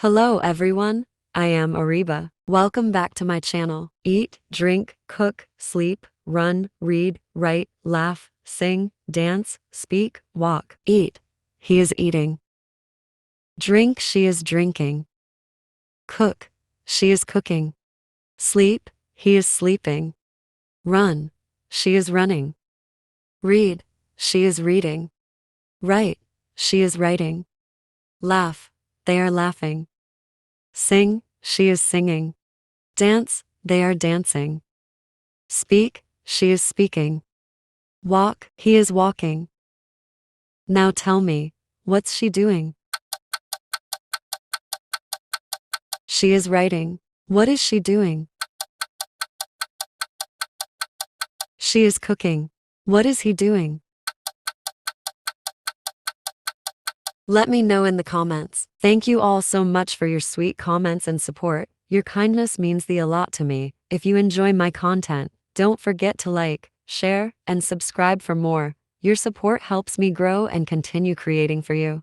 Hello everyone, I am Ariba. Welcome back to my channel. Eat, drink, cook, sleep, run, read, write, laugh, sing, dance, speak, walk. Eat, he is eating. Drink, she is drinking. Cook, she is cooking. Sleep, he is sleeping. Run, she is running. Read, she is reading. Write, she is writing. Laugh, they are laughing. Sing, she is singing. Dance, they are dancing. Speak, she is speaking. Walk, he is walking. Now tell me, what's she doing? She is writing. What is she doing? She is cooking. What is he doing? Let me know in the comments. Thank you all so much for your sweet comments and support. Your kindness means a lot to me. If you enjoy my content, don't forget to like, share, and subscribe for more. Your support helps me grow and continue creating for you.